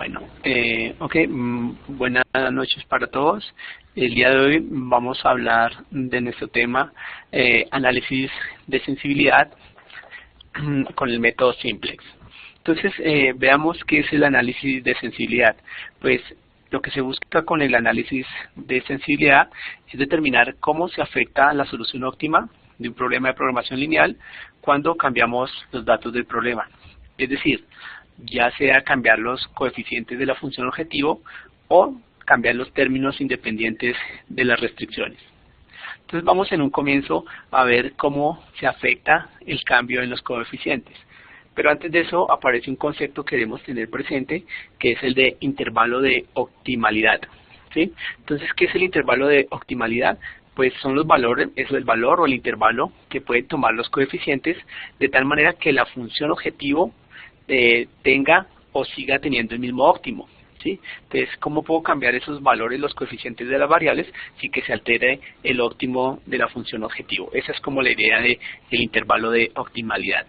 Bueno, buenas noches para todos. El día de hoy vamos a hablar de nuestro tema análisis de sensibilidad con el método Simplex. Entonces, veamos qué es el análisis de sensibilidad. Pues lo que se busca con el análisis de sensibilidad es determinar cómo se afecta la solución óptima de un problema de programación lineal cuando cambiamos los datos del problema. Es decir, ya sea cambiar los coeficientes de la función objetivo o cambiar los términos independientes de las restricciones. Entonces vamos en un comienzo a ver cómo se afecta el cambio en los coeficientes. Pero antes de eso aparece un concepto que debemos tener presente, que es el de intervalo de optimalidad, ¿sí? Entonces, ¿qué es el intervalo de optimalidad? Pues son los valores, es el valor o el intervalo que pueden tomar los coeficientes de tal manera que la función objetivo tenga o siga teniendo el mismo óptimo, ¿sí? Entonces, ¿cómo puedo cambiar esos valores, los coeficientes de las variables, sin que se altere el óptimo de la función objetivo? Esa es como la idea del intervalo de optimalidad.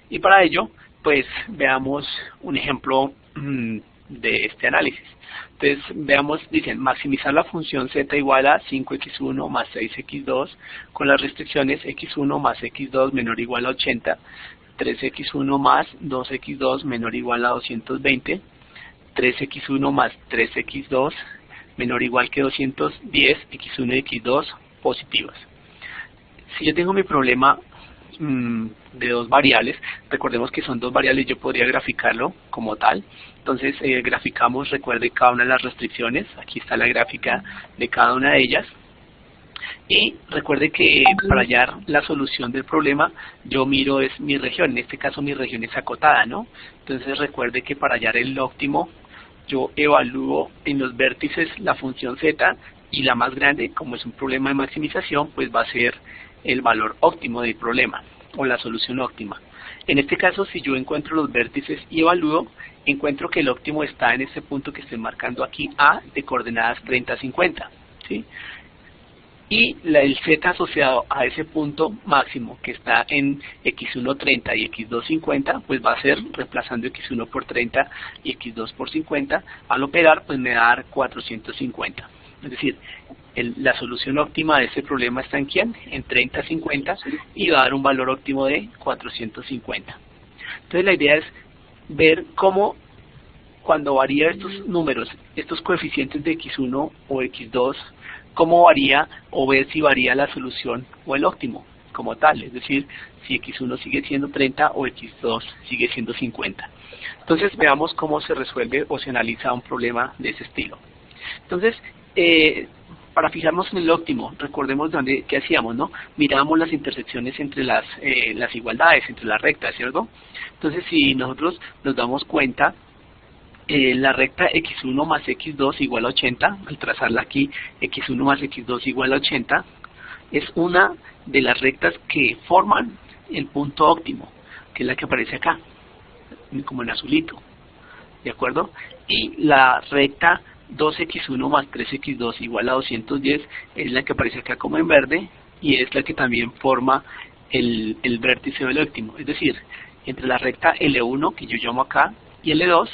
Y para ello, pues veamos un ejemplo de este análisis. Entonces, veamos, dicen, maximizar la función z igual a 5x1 más 6x2 con las restricciones x1 más x2 menor o igual a 80, 3x1 más 2x2 menor o igual a 220, 3x1 más 3x2 menor o igual que 210, x1 y x2 positivas. Si yo tengo mi problema de dos variables, recordemos que son dos variables, yo podría graficarlo como tal. Entonces graficamos, recuerde cada una de las restricciones, aquí está la gráfica de cada una de ellas. Y recuerde que para hallar la solución del problema, yo miro es mi región, en este caso mi región es acotada, ¿no? Entonces recuerde que para hallar el óptimo, yo evalúo en los vértices la función z, y la más grande, como es un problema de maximización, pues va a ser el valor óptimo del problema, o la solución óptima. En este caso, si yo encuentro los vértices y evalúo, encuentro que el óptimo está en este punto que estoy marcando aquí, A, de coordenadas 30, 50, ¿sí? Y el z asociado a ese punto máximo que está en x1 30 y x2 50, pues va a ser reemplazando x1 por 30 y x2 por 50. Al operar, pues me va a dar 450. Es decir, la solución óptima de ese problema está en ¿quién? En 30, 50, y va a dar un valor óptimo de 450. Entonces la idea es ver cómo cuando varía estos números, estos coeficientes de x1 o x2, cómo varía o ver si varía la solución o el óptimo como tal, es decir, si x1 sigue siendo 30 o x2 sigue siendo 50. Entonces veamos cómo se resuelve o se analiza un problema de ese estilo. Entonces, para fijarnos en el óptimo, recordemos qué hacíamos, ¿no? Mirábamos las intersecciones entre las igualdades, entre las rectas, ¿cierto? Entonces, si nosotros nos damos cuenta, la recta x1 más x2 igual a 80, al trazarla aquí, x1 más x2 igual a 80, es una de las rectas que forman el punto óptimo, que es la que aparece acá, como en azulito, ¿de acuerdo? Y la recta 2x1 más 3x2 igual a 210 es la que aparece acá como en verde, y es la que también forma el vértice del óptimo. Es decir, entre la recta L1, que yo llamo acá, y L2,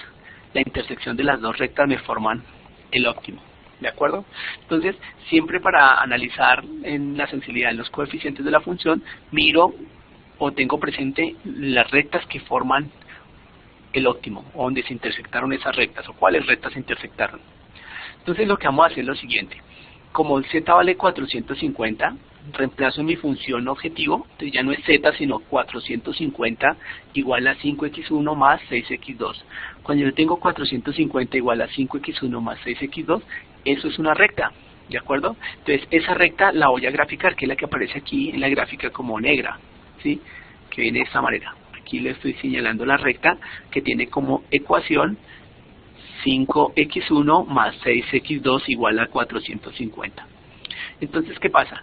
la intersección de las dos rectas me forman el óptimo, ¿de acuerdo? Entonces, siempre para analizar en la sensibilidad en los coeficientes de la función, miro o tengo presente las rectas que forman el óptimo, o donde se intersectaron esas rectas, o cuáles rectas se intersectaron. Entonces lo que vamos a hacer es lo siguiente: como el z vale 450, reemplazo mi función objetivo, entonces ya no es z sino 450 igual a 5x1 más 6x2. Cuando yo tengo 450 igual a 5x1 más 6x2, eso es una recta, ¿de acuerdo? Entonces esa recta la voy a graficar, que es la que aparece aquí en la gráfica como negra, ¿sí? Que viene de esta manera. Aquí le estoy señalando la recta que tiene como ecuación 5x1 más 6x2 igual a 450. Entonces, ¿qué pasa?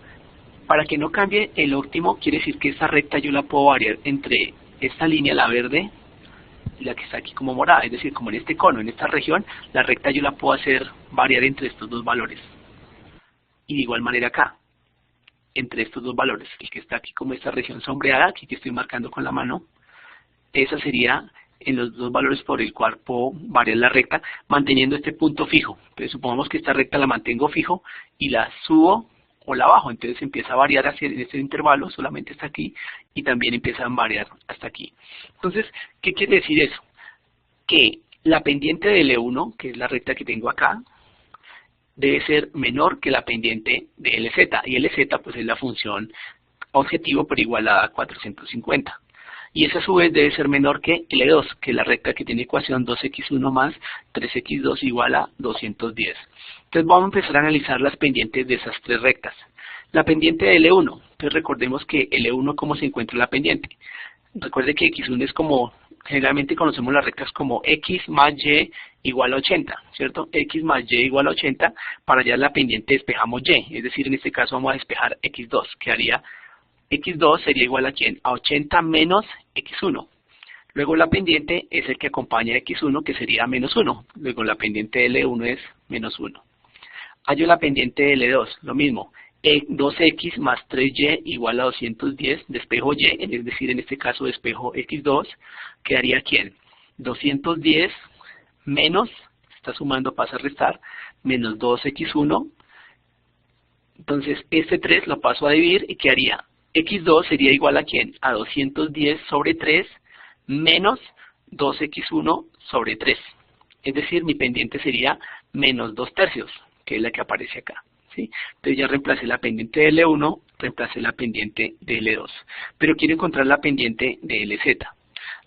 Para que no cambie el óptimo, quiere decir que esta recta yo la puedo variar entre esta línea, la verde, y la que está aquí como morada. Es decir, como en este cono, en esta región, la recta yo la puedo hacer variar entre estos dos valores. Y de igual manera acá, entre estos dos valores. El que está aquí como esta región sombreada, aquí que estoy marcando con la mano, esa sería en los dos valores por el cual puedo variar la recta, manteniendo este punto fijo. Entonces supongamos que esta recta la mantengo fijo y la subo o la bajo, entonces empieza a variar hacia este intervalo, solamente hasta aquí, y también empieza a variar hasta aquí. Entonces, ¿qué quiere decir eso? Que la pendiente de L1, que es la recta que tengo acá, debe ser menor que la pendiente de LZ, y LZ pues es la función objetivo pero igualada a 450. Y esa a su vez debe ser menor que L2, que es la recta que tiene ecuación 2x1 más 3x2 igual a 210. Entonces vamos a empezar a analizar las pendientes de esas tres rectas. La pendiente de L1, entonces recordemos que L1, ¿cómo se encuentra la pendiente? Recuerde que x1 es como, generalmente conocemos las rectas como x más y igual a 80, ¿cierto? X más y igual a 80, para allá la pendiente despejamos y, es decir, en este caso vamos a despejar x2, que haría x2 sería igual a ¿quién? A 80 menos x1. Luego la pendiente es el que acompaña a x1, que sería menos 1. Luego la pendiente de L1 es menos 1. Hallo la pendiente de L2, lo mismo. 2x más 3y igual a 210, despejo y, es decir, en este caso despejo x2, quedaría ¿quién? 210 menos, está sumando, pasa a restar, menos 2x1. Entonces este 3 lo paso a dividir y quedaría x2 sería igual a ¿quién? A 210 sobre 3 menos 2x1 sobre 3. Es decir, mi pendiente sería menos 2/3, que es la que aparece acá. ¿Sí? Entonces ya reemplacé la pendiente de L1, reemplacé la pendiente de L2. Pero quiero encontrar la pendiente de LZ.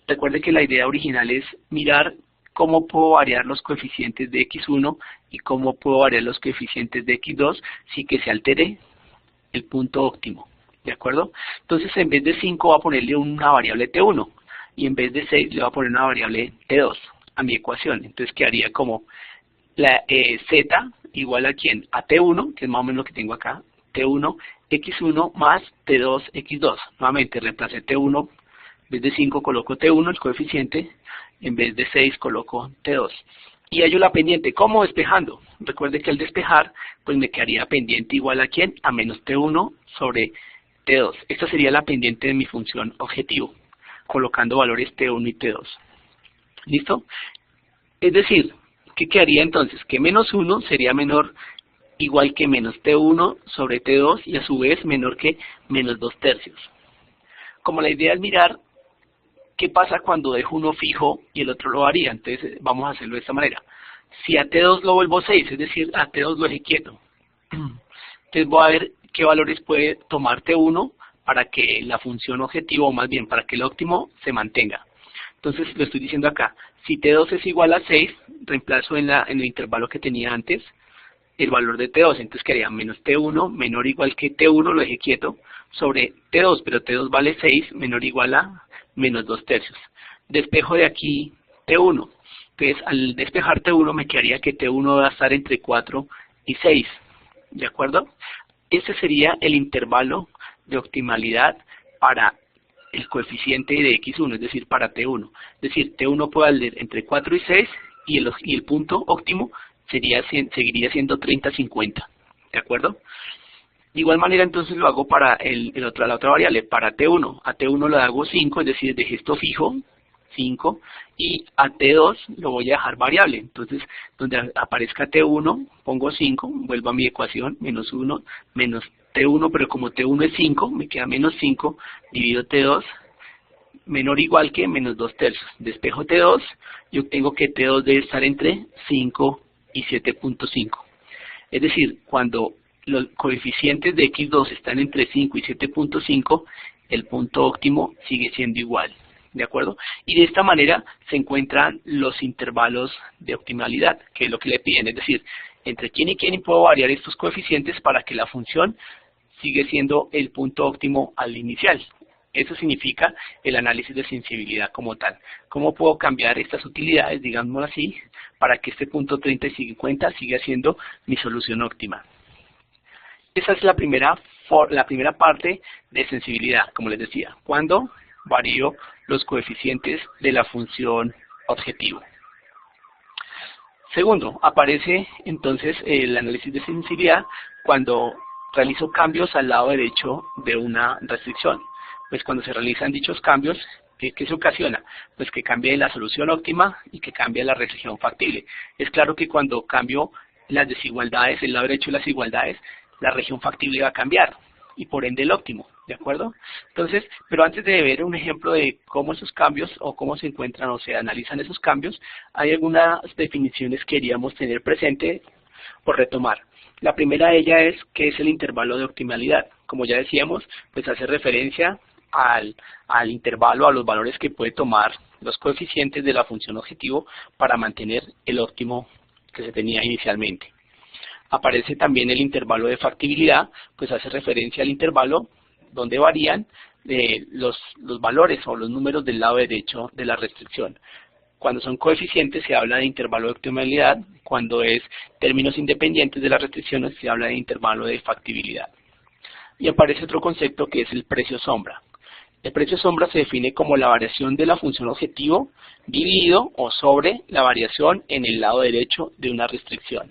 Recuerde que la idea original es mirar cómo puedo variar los coeficientes de x1 y cómo puedo variar los coeficientes de x2 sin que se altere el punto óptimo. ¿De acuerdo? Entonces en vez de 5 voy a ponerle una variable t1 y en vez de 6 le voy a poner una variable t2 a mi ecuación. Entonces quedaría como la z igual a ¿quién? A t1, que es más o menos lo que tengo acá, t1 x1 más t2 x2. Nuevamente reemplacé t1, en vez de 5 coloco t1, el coeficiente, en vez de 6 coloco t2. Y hallo la pendiente, ¿cómo? Despejando. Recuerde que al despejar, pues me quedaría pendiente igual a ¿quién? A menos t1 sobre t2. Esta sería la pendiente de mi función objetivo, colocando valores t1 y t2. ¿Listo? Es decir, ¿qué quedaría entonces? Que menos 1 sería menor igual que menos t1 sobre t2 y a su vez menor que menos 2/3. Como la idea es mirar qué pasa cuando dejo uno fijo y el otro lo varía, entonces vamos a hacerlo de esta manera. Si a t2 lo vuelvo 6, es decir, a t2 lo dejé quieto, entonces voy a ver qué valores puede tomar t1 para que la función objetivo, o más bien para que el óptimo se mantenga. Entonces lo estoy diciendo acá, si t2 es igual a 6, reemplazo en el intervalo que tenía antes el valor de t2, entonces quedaría menos t1 menor o igual que t1, lo dejé quieto, sobre t2, pero t2 vale 6, menor o igual a menos 2/3. Despejo de aquí t1, entonces al despejar t1 me quedaría que t1 va a estar entre 4 y 6, ¿de acuerdo? Ese sería el intervalo de optimalidad para el coeficiente de x1, es decir, para t1. Es decir, t1 puede valer entre 4 y 6 y el punto óptimo seguiría siendo 30-50. ¿De acuerdo? De igual manera, entonces lo hago para la otra variable, para t1. A t1 le hago 5, es decir, dejé esto fijo, 5, y a t2 lo voy a dejar variable. Entonces, donde aparezca t1, pongo 5, vuelvo a mi ecuación, menos 1, menos t1, pero como t1 es 5, me queda menos 5, divido t2, menor o igual que menos 2/3. Despejo t2, yo obtengo que t2 debe estar entre 5 y 7.5. Es decir, cuando los coeficientes de x2 están entre 5 y 7.5, el punto óptimo sigue siendo igual. ¿De acuerdo? Y de esta manera se encuentran los intervalos de optimalidad, que es lo que le piden. Es decir, entre quién y quién puedo variar estos coeficientes para que la función sigue siendo el punto óptimo al inicial. Eso significa el análisis de sensibilidad como tal. ¿Cómo puedo cambiar estas utilidades, digámoslo así, para que este punto 30 y 50 siga siendo mi solución óptima? Esa es la primera parte de sensibilidad, como les decía, cuando varío los coeficientes de la función objetivo. Segundo, aparece entonces el análisis de sensibilidad cuando realizo cambios al lado derecho de una restricción. Pues cuando se realizan dichos cambios, ¿Qué se ocasiona? Pues que cambie la solución óptima y que cambie la restricción factible. Es claro que cuando cambio las desigualdades, el lado derecho de las desigualdades, la región factible va a cambiar y por ende el óptimo, ¿de acuerdo? Entonces, pero antes de ver un ejemplo de cómo esos cambios o cómo se encuentran o se analizan esos cambios, hay algunas definiciones que queríamos tener presente por retomar. La primera de ellas es qué es el intervalo de optimalidad. Como ya decíamos, pues hace referencia al intervalo, a los valores que puede tomar los coeficientes de la función objetivo para mantener el óptimo que se tenía inicialmente. Aparece también el intervalo de factibilidad, pues hace referencia al intervalo donde varían los valores o los números del lado derecho de la restricción. Cuando son coeficientes se habla de intervalo de optimalidad, cuando es términos independientes de las restricciones se habla de intervalo de factibilidad. Y aparece otro concepto que es el precio sombra. El precio sombra se define como la variación de la función objetivo dividido o sobre la variación en el lado derecho de una restricción.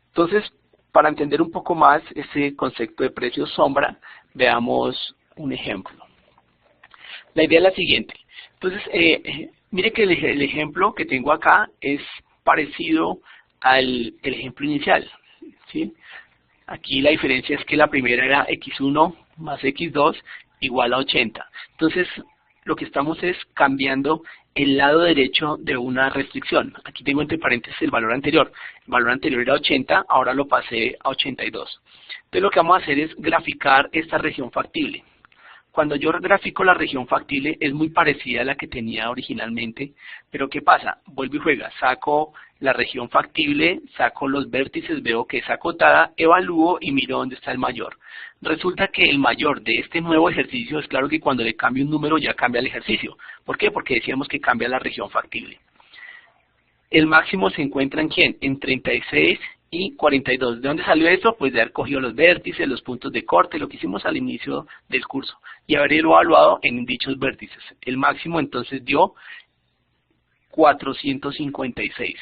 Entonces, para entender un poco más ese concepto de precio sombra, veamos un ejemplo. La idea es la siguiente. Entonces, mire que el ejemplo que tengo acá es parecido al ejemplo inicial, ¿sí? Aquí la diferencia es que la primera era x1 más x2 igual a 80. Entonces, lo que estamos es cambiando el lado derecho de una restricción. Aquí tengo entre paréntesis el valor anterior. El valor anterior era 80, ahora lo pasé a 82. Entonces, lo que vamos a hacer es graficar esta región factible. Cuando yo grafico la región factible es muy parecida a la que tenía originalmente, pero ¿qué pasa? Vuelvo y juega, saco la región factible, saco los vértices, veo que es acotada, evalúo y miro dónde está el mayor. Resulta que el mayor de este nuevo ejercicio es claro que cuando le cambio un número ya cambia el ejercicio. ¿Por qué? Porque decíamos que cambia la región factible. El máximo se encuentra ¿en quién? En 36 y 42. ¿De dónde salió esto? Pues de haber cogido los vértices, los puntos de corte, lo que hicimos al inicio del curso, y haberlo evaluado en dichos vértices. El máximo entonces dio 456.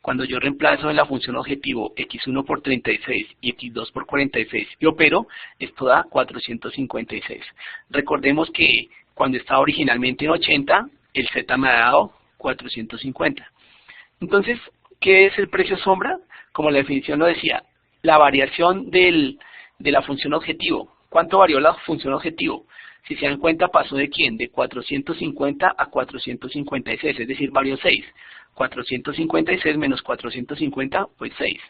Cuando yo reemplazo en la función objetivo x1 por 36 y x2 por 46 y opero, esto da 456. Recordemos que cuando estaba originalmente en 80, el z me ha dado 450. Entonces, ¿qué es el precio sombra? Como la definición lo decía, la variación de la función objetivo. ¿Cuánto varió la función objetivo? Si se dan cuenta, pasó de ¿quién? De 450 a 456, es decir, varió 6. 456 menos 450, pues 6.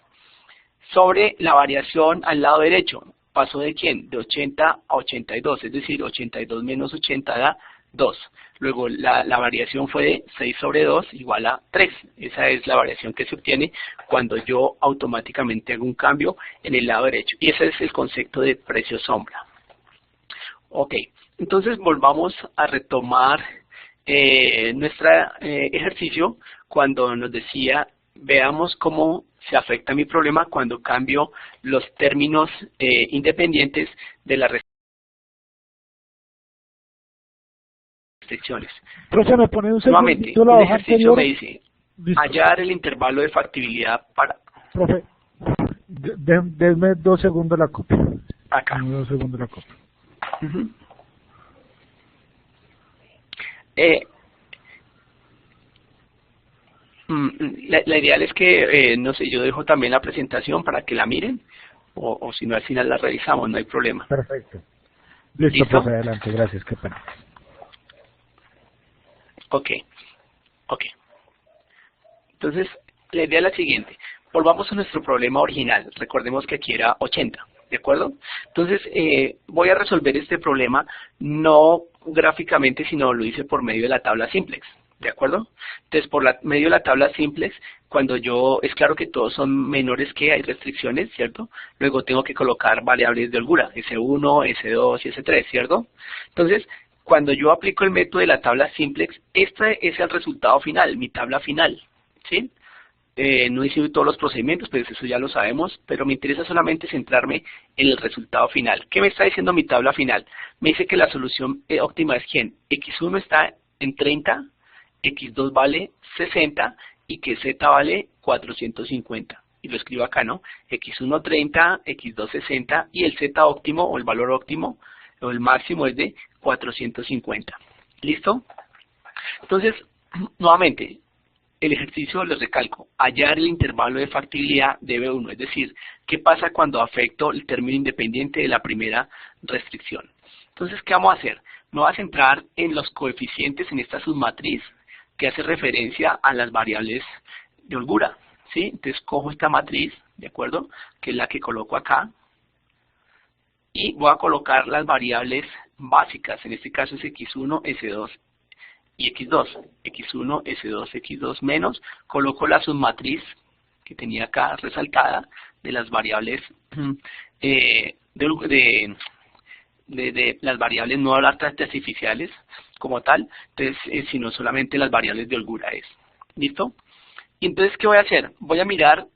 Sobre la variación al lado derecho, pasó de ¿quién? De 80 a 82, es decir, 82 menos 80 da 2. Luego la variación fue de 6 sobre 2 igual a 3. Esa es la variación que se obtiene cuando yo automáticamente hago un cambio en el lado derecho. Y ese es el concepto de precio sombra. Ok, entonces volvamos a retomar nuestro ejercicio cuando nos decía, veamos cómo se afecta mi problema cuando cambio los términos independientes de la restricciones. Profe, me pone un Nuevamente, segundito la un hoja ejercicio anterior. me dice, Listo. hallar el intervalo de factibilidad para... Profe, denme 2 segundos la copia. Acá. Denme 2 segundos la copia. Uh-huh. La ideal es que, no sé, yo dejo también la presentación para que la miren, o si no al final la revisamos, no hay problema. Perfecto. Listo, ¿Listo? profe, adelante, gracias, qué pena. Ok. Entonces, la idea es la siguiente. Volvamos a nuestro problema original. Recordemos que aquí era 80, ¿de acuerdo? Entonces, voy a resolver este problema no gráficamente, sino lo hice por medio de la tabla simplex, ¿de acuerdo? Entonces, por medio de la tabla simplex, cuando es claro que todos son menores que hay restricciones, ¿cierto? Luego tengo que colocar variables de holgura, S1, S2 y S3, ¿cierto? Entonces, cuando yo aplico el método de la tabla simplex, este es el resultado final, mi tabla final, ¿sí? No hice todos los procedimientos, pues eso ya lo sabemos, pero me interesa solamente centrarme en el resultado final. ¿Qué me está diciendo mi tabla final? Me dice que la solución óptima es ¿quién? X1 está en 30, X2 vale 60 y que Z vale 450. Y lo escribo acá, ¿no? X1 30, X2 60 y el Z óptimo o el valor óptimo o el máximo es de 450. ¿Listo? Entonces, nuevamente, el ejercicio, les recalco, hallar el intervalo de factibilidad de B1, es decir, ¿qué pasa cuando afecto el término independiente de la primera restricción? Entonces, ¿qué vamos a hacer? Me voy a centrar en los coeficientes en esta submatriz que hace referencia a las variables de holgura, ¿sí? Entonces, cojo esta matriz, ¿de acuerdo? Que es la que coloco acá, y voy a colocar las variables básicas, en este caso es X1, S2 y X2, X1, S2, X2 menos, coloco la submatriz que tenía acá resaltada de las variables de las variables no artificiales como tal, entonces sino solamente las variables de holgura es. ¿Listo? Y entonces, ¿qué voy a hacer? Voy a mirar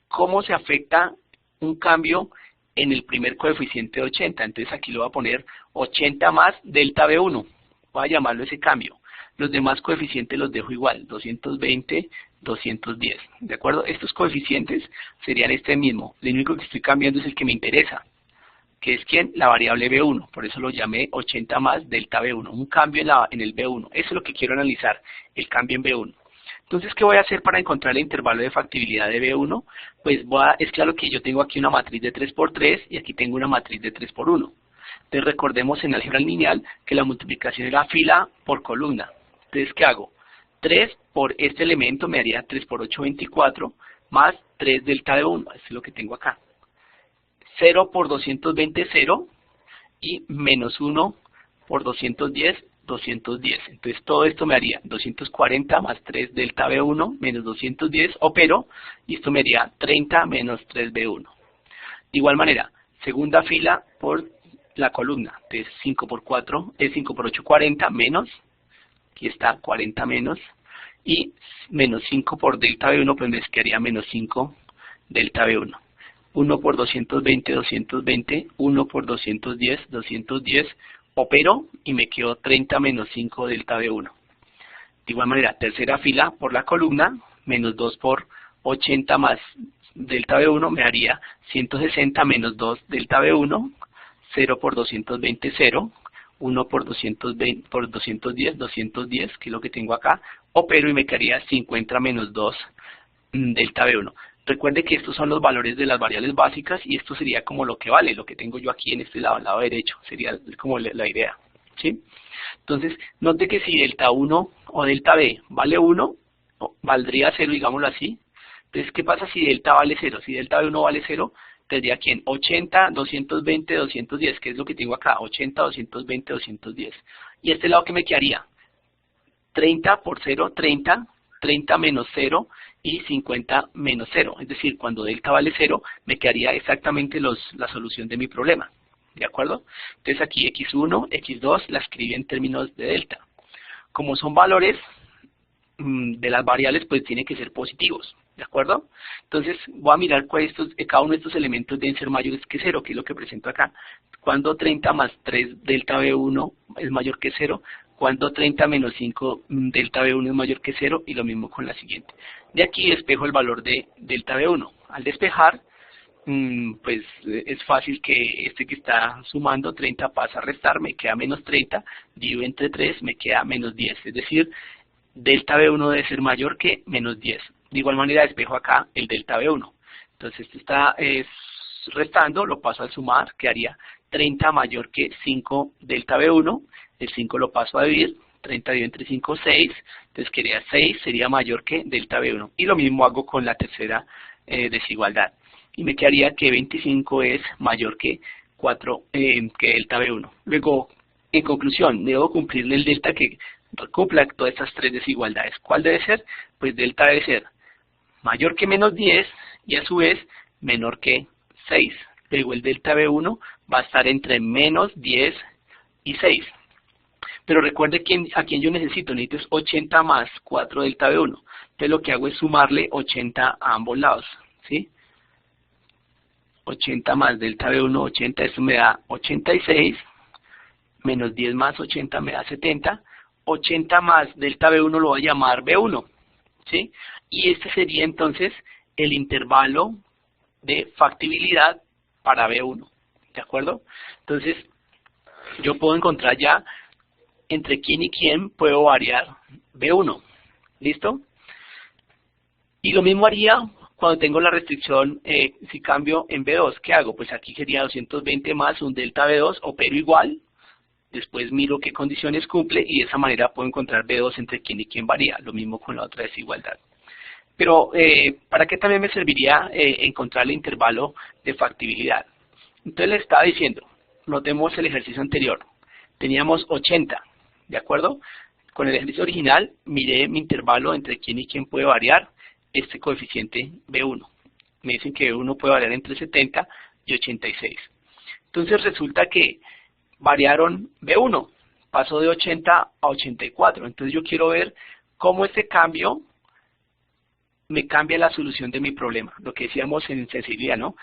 cómo se afecta un cambio en el primer coeficiente de 80. Entonces aquí le voy a poner 80 más delta B1. Voy a llamarlo ese cambio. Los demás coeficientes los dejo igual, 220, 210. ¿De acuerdo? Estos coeficientes serían este mismo. Lo único que estoy cambiando es el que me interesa, que es ¿quién? La variable B1. Por eso lo llamé 80 más delta B1. Un cambio en el B1. Eso es lo que quiero analizar, el cambio en B1. Entonces, ¿qué voy a hacer para encontrar el intervalo de factibilidad de B1? Pues es claro que yo tengo aquí una matriz de 3 por 3 y aquí tengo una matriz de 3 por 1. Entonces, recordemos en álgebra lineal que la multiplicación era fila por columna. Entonces, ¿qué hago? 3 por este elemento me haría 3 por 8, 24, más 3 delta de 1, eso es lo que tengo acá. 0 por 220, 0, y menos 1 por 210, 210. Entonces, todo esto me haría 240 más 3 delta B1 menos 210, opero, y esto me haría 30 menos 3 B1. De igual manera, segunda fila por la columna, entonces 5 por 4 es 5 por 8, 40, menos, aquí está 40 menos, y menos 5 por delta B1, pues me quedaría menos 5 delta B1. 1 por 220, 220, 1 por 210, 210, opero y me quedo 30 menos 5 delta B1. De igual manera, tercera fila por la columna, menos 2 por 80 más delta B1 me haría 160 menos 2 delta B1, 0 por 220, 0, 1 por 220, por 210, 210, que es lo que tengo acá, opero y me quedaría 50 menos 2 delta B1. Recuerde que estos son los valores de las variables básicas y esto sería como lo que vale, lo que tengo yo aquí en este lado, al lado derecho, sería como la idea, ¿sí? Entonces, note que si delta 1 o delta B vale 1, valdría 0, digámoslo así. Entonces, ¿qué pasa si delta vale 0? Si delta B1 vale 0, tendría ¿quién? 80, 220, 210, que es lo que tengo acá, 80, 220, 210. ¿Y este lado qué me quedaría? 30 por 0, 30, 30 menos 0 y 50 menos 0. Es decir, cuando delta vale 0, me quedaría exactamente la solución de mi problema. ¿De acuerdo? Entonces aquí x1, x2 la escribí en términos de delta. Como son valores de las variables, pues tienen que ser positivos. ¿De acuerdo? Entonces voy a mirar cada uno de estos elementos deben ser mayores que 0, que es lo que presento acá. Cuando 30 más 3 delta B1 es mayor que 0, cuando 30 menos 5 delta B1 es mayor que 0, y lo mismo con la siguiente. De aquí despejo el valor de delta B1. Al despejar, pues es fácil que este que está sumando 30 pasa a restar, me queda menos 30, divido entre 3, me queda menos 10. Es decir, delta B1 debe ser mayor que menos 10. De igual manera despejo acá el delta B1. Entonces esto está restando, lo paso al sumar, quedaría 30 mayor que 5 delta B1. El 5 lo paso a dividir, 30 dividido entre 5, 6. Entonces quedaría 6, sería mayor que delta B1. Y lo mismo hago con la tercera desigualdad. Y me quedaría que 25 es mayor que 4, que delta B1. Luego, en conclusión, debo cumplirle el delta que cumpla todas estas tres desigualdades. ¿Cuál debe ser? Pues delta debe ser mayor que menos 10 y a su vez menor que 6. Luego el delta B1 va a estar entre menos 10 y 6. Pero recuerde a quién yo necesito es 80 más 4 delta B1. Entonces lo que hago es sumarle 80 a ambos lados, ¿sí? 80 más delta B1, 80, esto me da 86, menos 10 más 80 me da 70, 80 más delta B1 lo voy a llamar B1, ¿sí? Y este sería entonces el intervalo de factibilidad para B1, ¿de acuerdo? Entonces, yo puedo encontrar ya entre quién y quién puedo variar B1. ¿Listo? Y lo mismo haría cuando tengo la restricción, si cambio en B2, ¿qué hago? Pues aquí sería 220 más un delta B2, opero igual, después miro qué condiciones cumple y de esa manera puedo encontrar B2 entre quién y quién varía. Lo mismo con la otra desigualdad. Pero, ¿para qué también me serviría encontrar el intervalo de factibilidad? Entonces le estaba diciendo, notemos el ejercicio anterior. Teníamos 80, ¿de acuerdo? Con el ejercicio original, miré mi intervalo entre quién y quién puede variar este coeficiente B1. Me dicen que B1 puede variar entre 70 y 86. Entonces resulta que variaron B1, pasó de 80 a 84. Entonces yo quiero ver cómo este cambio me cambia la solución de mi problema. Lo que decíamos en sensibilidad, ¿no?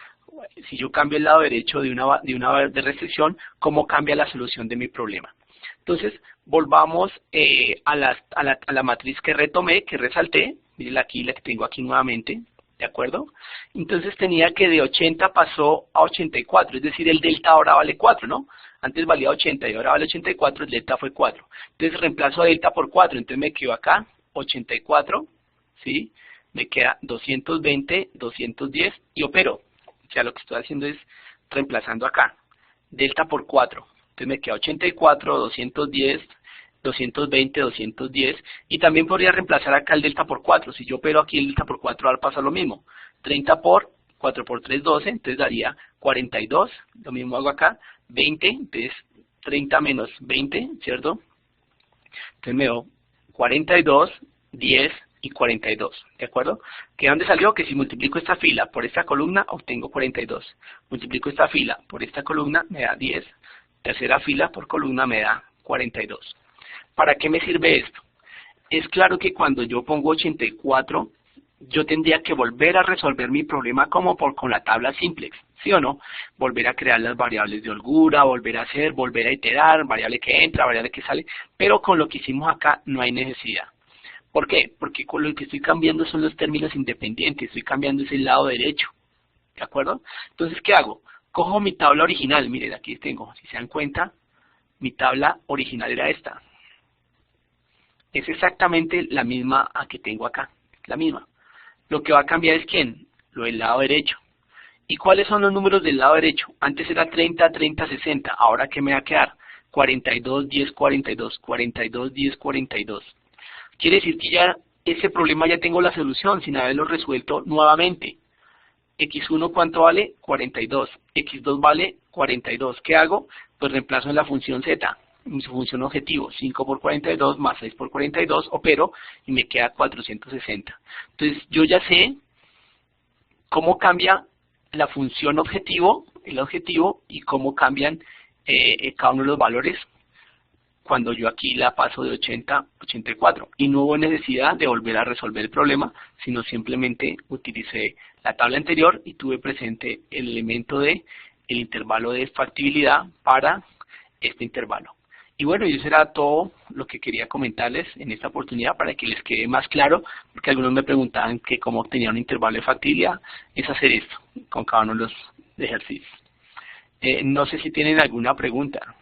Si yo cambio el lado derecho de una de restricción, ¿cómo cambia la solución de mi problema? Entonces, volvamos a la matriz que retomé, que resalté. Miren aquí, la que tengo aquí nuevamente, ¿de acuerdo? Entonces tenía que de 80 pasó a 84, es decir, el delta ahora vale 4, ¿no? Antes valía 80 y ahora vale 84, el delta fue 4. Entonces reemplazo a delta por 4, entonces me quedo acá, 84, ¿sí? Me queda 220, 210 y opero. O sea, lo que estoy haciendo es reemplazando acá, delta por 4. Entonces me queda 84, 210, 220, 210. Y también podría reemplazar acá el delta por 4. Si yo opero aquí el delta por 4, ahora pasa lo mismo. 30 por 4 por 3, 12. Entonces daría 42. Lo mismo hago acá. 20. Entonces 30 menos 20, ¿cierto? Entonces me doy 42, 10 y 42. ¿De acuerdo? ¿Que dónde salió? Que si multiplico esta fila por esta columna, obtengo 42. Multiplico esta fila por esta columna, me da 10. Tercera fila por columna me da 42. ¿Para qué me sirve esto? Es claro que cuando yo pongo 84, yo tendría que volver a resolver mi problema como con la tabla simplex, ¿sí o no? Volver a crear las variables de holgura, volver a iterar, variable que entra, variable que sale, pero con lo que hicimos acá no hay necesidad. ¿Por qué? Porque con lo que estoy cambiando son los términos independientes, estoy cambiando ese lado derecho, ¿de acuerdo? Entonces, ¿qué hago? Cojo mi tabla original, miren, aquí tengo, si se dan cuenta, mi tabla original era esta. Es exactamente la misma a que tengo acá, la misma. Lo que va a cambiar es ¿quién? Lo del lado derecho. ¿Y cuáles son los números del lado derecho? Antes era 30, 30, 60. ¿Ahora qué me va a quedar? 42, 10, 42. 42, 10, 42. Quiere decir que ya ese problema ya tengo la solución sin haberlo resuelto nuevamente. X1, ¿cuánto vale? 42. X2 vale 42. ¿Qué hago? Pues reemplazo en la función Z, en su función objetivo. 5 por 42 más 6 por 42, opero y me queda 460. Entonces yo ya sé cómo cambia la función objetivo, el objetivo, y cómo cambian cada uno de los valores cuando yo aquí la paso de 80 a 84. Y no hubo necesidad de volver a resolver el problema, sino simplemente utilicé la tabla anterior y tuve presente el elemento de el intervalo de factibilidad para este intervalo. Y bueno, eso era todo lo que quería comentarles en esta oportunidad para que les quede más claro, porque algunos me preguntaban que cómo obtenía un intervalo de factibilidad, es hacer esto con cada uno de los ejercicios. No sé si tienen alguna pregunta.